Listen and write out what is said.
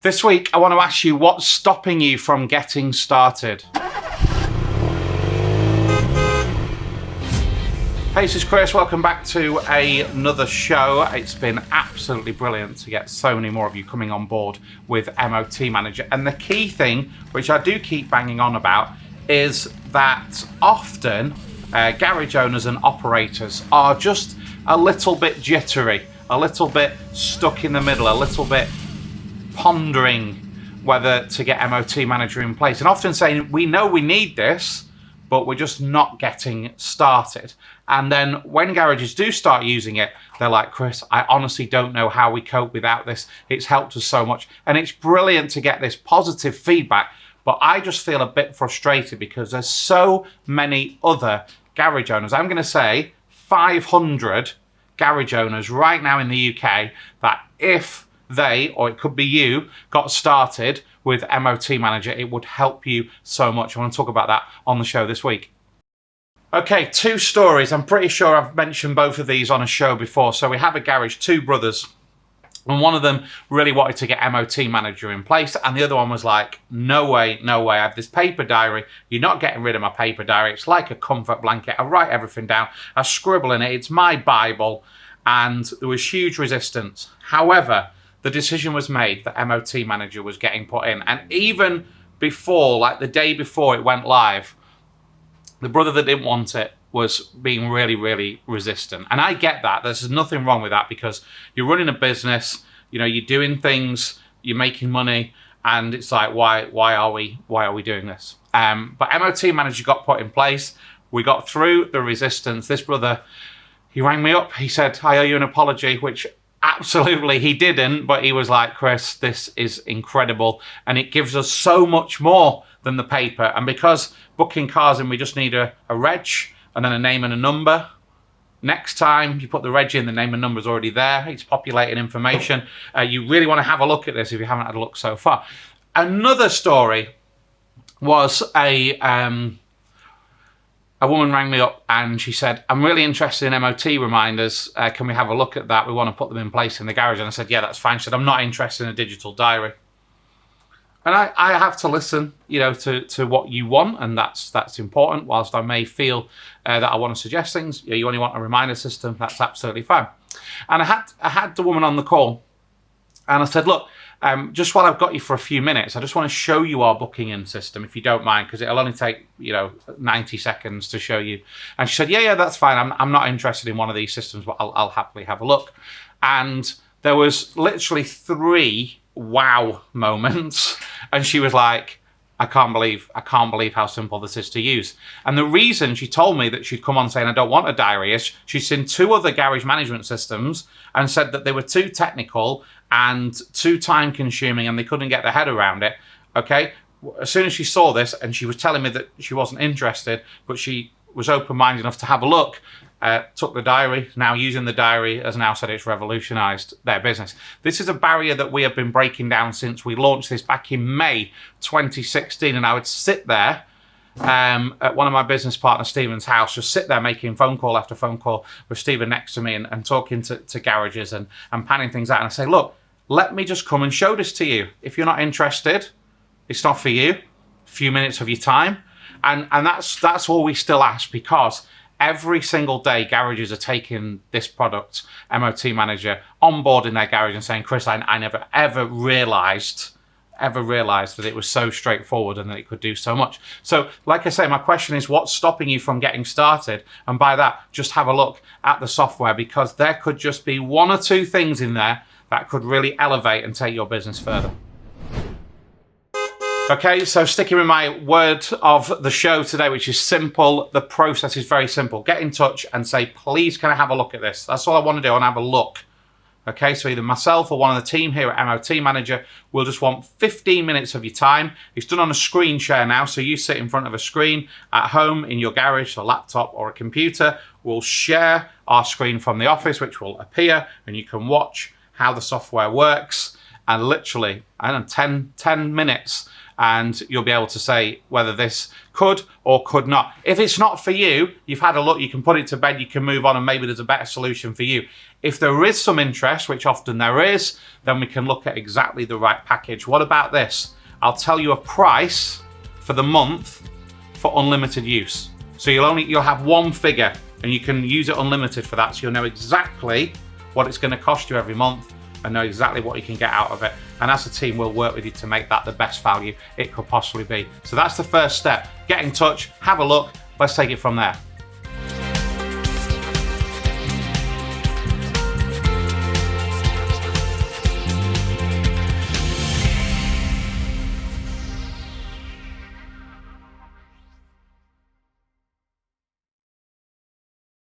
This week, I want to ask you what's stopping you from getting started. Hey, this is Chris. Welcome back to another show. It's been absolutely brilliant to get so many more of you coming on board with MOT Manager. And the key thing, which I do keep banging on about, is that often garage owners and operators are just a little bit jittery, a little bit stuck in the middle, a little bit pondering whether to get MOT Manager in place, and often saying, we know we need this, but we're just not getting started. And then when garages do start using it, they're like, Chris, I honestly don't know how we cope without this. It's helped us so much. And it's brilliant to get this positive feedback, but I just feel a bit frustrated because there's so many other garage owners. I'm going to say 500 garage owners right now in the UK that if they, or it could be you, got started with MOT Manager, it would help you so much. I want to talk about that on the show this week. Okay, two stories. I'm pretty sure I've mentioned both of these on a show before. So we have a garage, two brothers, and one of them really wanted to get MOT Manager in place, and the other one was like, no way, no way. I have this paper diary. You're not getting rid of my paper diary. It's like a comfort blanket. I write everything down. I scribble in it. It's my Bible. And there was huge resistance. However, the decision was made that MOT Manager was getting put in. And even before, like the day before it went live, the brother that didn't want it was being really, really resistant. And I get that. There's nothing wrong with that because you're running a business, you know, you're doing things, you're making money, and it's like, why are we doing this? But MOT Manager got put in place. We got through the resistance. This brother, he rang me up. He said, I owe you an apology, which absolutely he didn't, but he was like, Chris, this is incredible, and it gives us so much more than the paper. And because booking cars in, we just need a reg and then a name and a number. Next time you put the reg in, the name and number is already there. It's populating information. You really want to have a look at this if you haven't had a look so far. Another story was a woman rang me up and she said, I'm really interested in MOT reminders. Can we have a look at that? We want to put them in place in the garage. And I said, yeah, that's fine. She said, I'm not interested in a digital diary. And I have to listen, you know, to what you want, and that's important. Whilst I may feel that I want to suggest things, you only want a reminder system, that's absolutely fine. And I had the woman on the call, and I said, look, just while I've got you for a few minutes, I just want to show you our booking in system, if you don't mind, because it'll only take, 90 seconds to show you. And she said, yeah, that's fine. I'm not interested in one of these systems, but I'll happily have a look. And there was literally 3 wow moments. And she was like, I can't believe how simple this is to use. And the reason she told me that she'd come on saying, I don't want a diary, is she'd seen 2 other garage management systems and said that they were too technical and too time consuming and they couldn't get their head around it. Okay. As soon as she saw this, and she was telling me that she wasn't interested, but she was open-minded enough to have a look, took the diary, now using the diary, has now said it's revolutionised their business. This is a barrier that we have been breaking down since we launched this back in May 2016. And I would sit there at one of my business partners, Stephen's house, just sit there making phone call after phone call with Stephen next to me and talking to garages and panning things out. And I say, look, let me just come and show this to you. If you're not interested, it's not for you. A few minutes of your time. And that's all we still ask, because every single day garages are taking this product, MOT Manager, on board in their garage and saying, Chris, I never ever realised that it was so straightforward and that it could do so much. So like I say, my question is, what's stopping you from getting started? And by that, just have a look at the software, because there could just be 1 or 2 things in there that could really elevate and take your business further. Okay, so sticking with my word of the show today, which is simple. The process is very simple. Get in touch and say, please, can I have a look at this? That's all I want to do. I want to have a look. Okay, so either myself or one of the team here at MOT Manager will just want 15 minutes of your time. It's done on a screen share now, so you sit in front of a screen at home, in your garage, a laptop or a computer. We'll share our screen from the office, which will appear, and you can watch how the software works. and literally, I don't know, 10 minutes, and you'll be able to say whether this could or could not. If it's not for you, you've had a look, you can put it to bed, you can move on, and maybe there's a better solution for you. If there is some interest, which often there is, then we can look at exactly the right package. What about this? I'll tell you a price for the month for unlimited use. So you'll have one figure, and you can use it unlimited for that, so you'll know exactly what it's going to cost you every month and know exactly what you can get out of it. And as a team, we'll work with you to make that the best value it could possibly be. So that's the first step. Get in touch, have a look, let's take it from there.